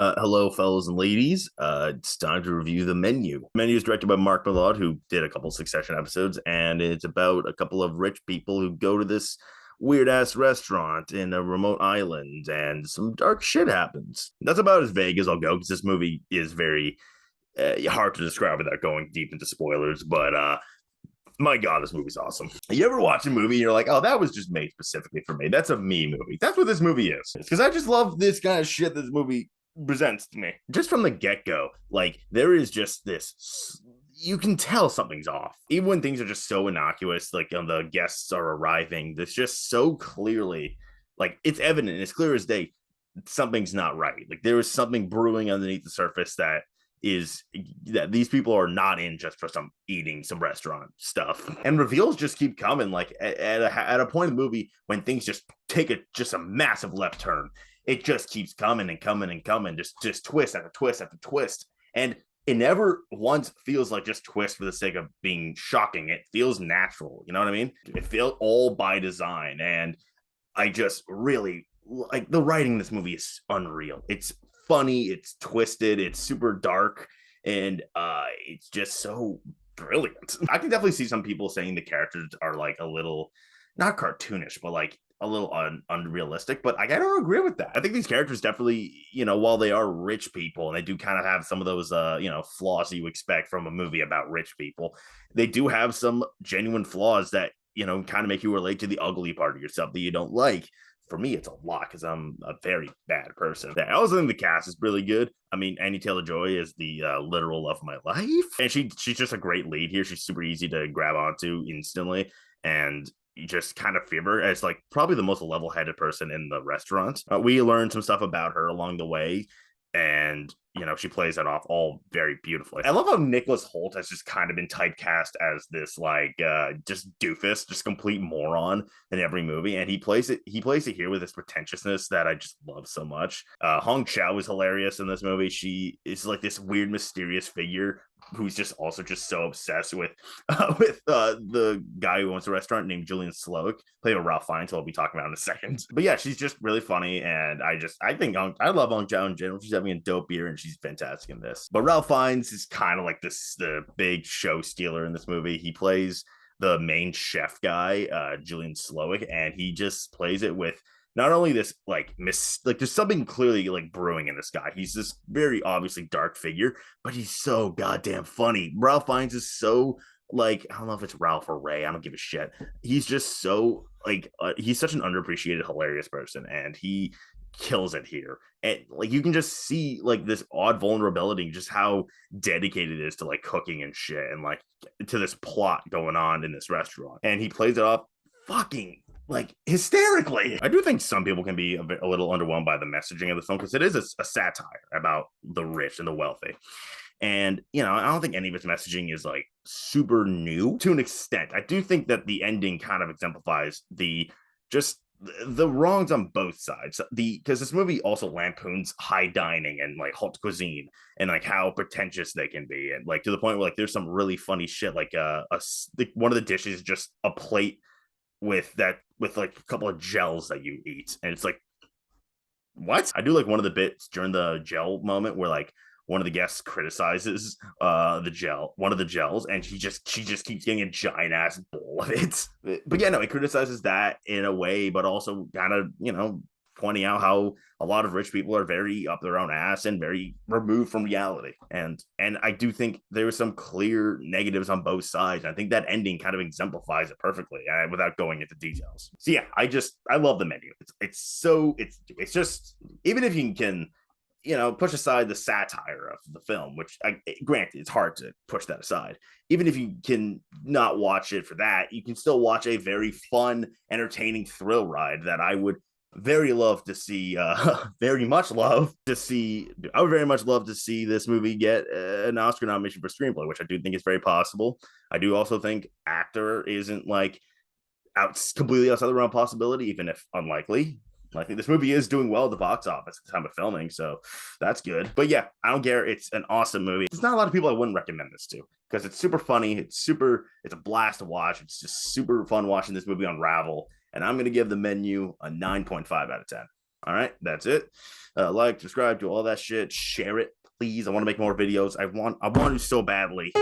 Hello, fellows and ladies. It's time to review The Menu. The Menu is directed by Mark Millard, who did a couple Succession episodes, and it's about a couple of rich people who go to this weird ass restaurant in a remote island, and some dark shit happens. That's about as vague as I'll go because this movie is very hard to describe without going deep into spoilers. But my God, this movie's awesome. You ever watch a movie and you're like, oh, that was just made specifically for me? That's a me movie. That's what this movie is. Because I just love this kind of shit this movie presents to me. Just from the get-go, like, there is just this, you can tell something's off. Even when things are just so innocuous, like the guests are arriving, there's just so clearly, like, it's evident, it's clear as day, something's not right. Like, there is something brewing underneath the surface that these people are not in just for some restaurant stuff. And reveals just keep coming. Like at a point in the movie when things just take a massive left turn, it just keeps coming and coming and coming, just twist after twist after twist. And it never once feels like just twist for the sake of being shocking. It feels natural. You know what I mean? It feels all by design. And I just really like the writing in this movie is unreal. It's funny, it's twisted, it's super dark, and it's just so brilliant. I can definitely see some people saying the characters are like a little not cartoonish, but like a little unrealistic, but I don't agree with that. I think these characters definitely, while they are rich people and they do kind of have some of those flaws that you expect from a movie about rich people, they do have some genuine flaws that kind of make you relate to the ugly part of yourself that you don't like. For me, it's a lot because I'm a very bad person. I also think the cast is really good. I mean, Anya Taylor-Joy is the literal love of my life, and she's just a great lead here. She's super easy to grab onto instantly, and you just kind of feel her as like probably the most level-headed person in the restaurant. We learned some stuff about her along the way, and she plays that off all very beautifully. I love how Nicholas Hoult has just kind of been typecast as this like just doofus, just complete moron in every movie, and he plays it here with this pretentiousness that I just love so much. Hong Chow is hilarious in this movie. She is like this weird mysterious figure who's just also just so obsessed with the guy who owns the restaurant named Julian Slowick, played by Ralph Fiennes, who I'll be talking about in a second. But yeah, she's just really funny, and I think I love Hong Chow in general. She's having a dope year, and she's fantastic in this. But Ralph Fiennes is kind of like the big show stealer in this movie. He plays the main chef guy, Julian Slowick, and he just plays it with not only this like there's something clearly like brewing in this guy. He's this very obviously dark figure, but he's so goddamn funny. Ralph Fiennes is so like, I don't know if it's Ralph or Ray, I don't give a shit. He's just so like he's such an underappreciated hilarious person, and he kills it here. And like you can just see like this odd vulnerability, just how dedicated it is to like cooking and shit, and like to this plot going on in this restaurant, and he plays it off fucking like hysterically. I do think some people can be a little underwhelmed by the messaging of the film because it is a satire about the rich and the wealthy. And, I don't think any of its messaging is like super new to an extent. I do think that the ending kind of exemplifies the wrongs on both sides. Because this movie also lampoons high dining and like haute cuisine and like how pretentious they can be, and like to the point where like there's some really funny shit like one of the dishes is just a plate with like a couple of gels that you eat, and it's like, what? I do like one of the bits during the gel moment where like one of the guests criticizes one of the gels, and she just keeps getting a giant ass bowl of it. But yeah, no, it criticizes that in a way, but also kind of pointing out how a lot of rich people are very up their own ass and very removed from reality. And I do think there were some clear negatives on both sides. I think that ending kind of exemplifies it perfectly without going into details. So yeah, I love The Menu. It's just, even if you can push aside the satire of the film, which granted, it's hard to push that aside. Even if you can not watch it for that, you can still watch a very fun, entertaining thrill ride that I would very love to see. Very much love to see. I would very much love to see this movie get an Oscar nomination for screenplay, which I do think is very possible. I do also think actor isn't like completely outside the realm of possibility, even if unlikely. I think this movie is doing well at the box office at the time of filming, so that's good. But yeah, I don't care. It's an awesome movie. There's not a lot of people I wouldn't recommend this to because it's super funny. It's a blast to watch. It's just super fun watching this movie unravel. And I'm going to give The Menu a 9.5 out of 10. All right, that's it. Like, subscribe, do all that shit. Share it, please. I want to make more videos. I want to so badly.